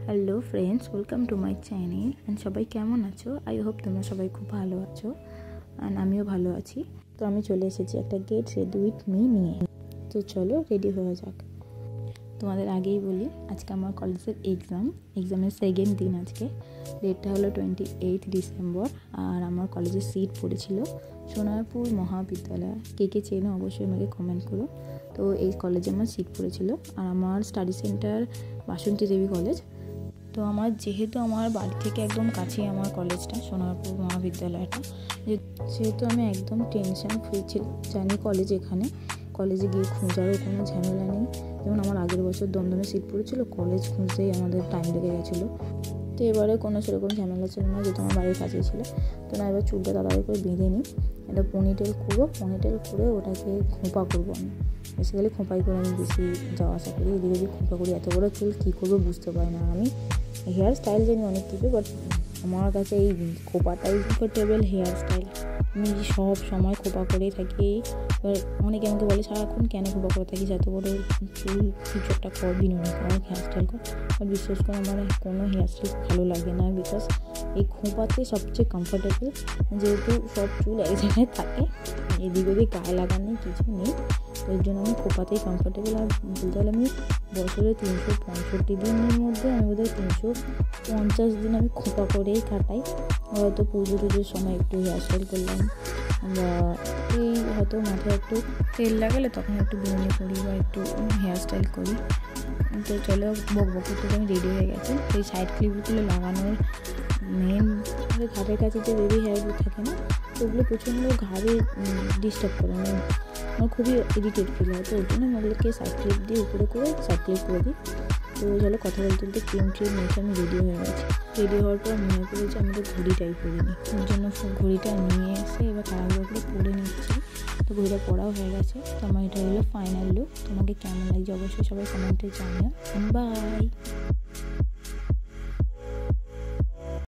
Hello friends, welcome to my channel. And সবাই কেমন আছো? আই হোপ তোমরা সবাই খুব ভালো আছো, অ্যান্ড আমিও ভালো আছি। তো আমি চলে এসেছি একটা গেট রেডি উইথ মি নিয়ে। তো চলো রেডি হয়ে যাক। তোমাদের আগেই বলি, আজকে আমার কলেজের এক্সামের সেকেন্ড দিন। আজকে ডেটটা হলো 28 ডিসেম্বর, আর আমার কলেজের সিট পড়েছিল সোনারপুর মহাবিদ্যালয়। কে কে চেনো অবশ্যই আমাকে কমেন্ট করো। তো এই কলেজে আমার সিট পড়েছিল, আর আমার স্টাডি সেন্টার বাসন্তী দেবী কলেজ। তো যেহেতু আমার বাড়ি থেকে একদম কাছেই আমার কলেজটা, সোনারপুর মহাবিদ্যালয়টা, সেহেতু আমি একদম টেনশন ফ্রি ছিলাম। জানি কলেজে গিয়ে খোঁজারও কোনো ঝামেলা নেই। যেমন আমার আগের বছর দমদমে সিট পড়েছিল, কলেজ খুঁজতেই আমাদের টাইম লেগে গেছিলো। তো এবারে কোনো সেরকম ঝামেলা ছিল না, যেহেতু আমার বাড়ির কাছেই ছিল। তো না, এবার চুলটা তাড়াতাড়ি করে বেঁধে নিই, এটা পনিটেল করে ওটাকে খোঁপা করবো। আমি বেসিক্যালি খোঁপাই করে আমি বেশি যাওয়া আসা করি, এদিকে খোঁপা করি। এত বড় চুল কী করবো বুঝতে পারি না। আমি হেয়ার স্টাইল জানি অনেক কিছু, বাট আমার কাছে এই খোঁপাটাই কমফোর্টেবল হেয়ার স্টাইল। আমি সব সময় খোঁপা করেই থাকি। এবার অনেকে আমাকে বলে, সারাক্ষণ কেন খোঁপা করে থাকিস, এত বড় চুল কিছু একটা কর, বিনোদন কর, হেয়ার স্টাইল কর। বাট বিশ্বাস করে আমার কোনো হেয়ার স্টাইল ভালো লাগে না, বিকজ এই খোঁপাতে সবচেয়ে কমফোর্টেবল। যেহেতু সব চুল এক জায়গায় থাকে, এদিক ওদিক গায়ে লাগানোর কিছু নেই, তো এর জন্য আমি খোঁপাতেই কমফোর্টেবল। আর বলতে গেলে আমি বছরে 365 দিনের মধ্যে আমি বোধহয় 350 দিন আমি খোঁপা করেই কাটাই। হয়তো পুজোর সময় একটু হেয়ার স্টাইল করলাম, বা এই হয়তো মাথায় একটু তেল লাগালে তখন একটু বিনুনি করি বা একটু হেয়ার স্টাইল করি। তো চলো, বকবক করতে আমি রেডি হয়ে গেছি। এই সাইড ক্লিপগুলো লাগানোর মেন ঘাড়ের কাছে যে বেবি হেয়ারগুলো থাকে না, তো ওগুলো প্রচণ্ড ঘাড়ে ডিস্টার্ব করে, আমার খুবই ইরিটেট ফিল হয়। তো ওই জন্য আমি ওগুলোকে সাইড ক্লিপ দিয়ে উপরে করে সাইড ক্লিপ করে দিই। তো চলো, কথা বলতে বলতে ক্রিম নিয়েছি, আমি রেডি হয়ে গেছি। রেডি হওয়ার পর মনে করেছি আমাদের ঘড়িটাই পরিনি, ওর জন্য ঘড়িটা নিয়ে এসে এবার তাড়াহুড়ো করে পরে নিচ্ছি। তো ঘড়িটা পরাও হয়ে গেছে। তো আমার এটা হলো ফাইনাল লুক। তোমাকে কেমন লাগছে অবশ্যই সবাই কমেন্টে জানিও। বাই।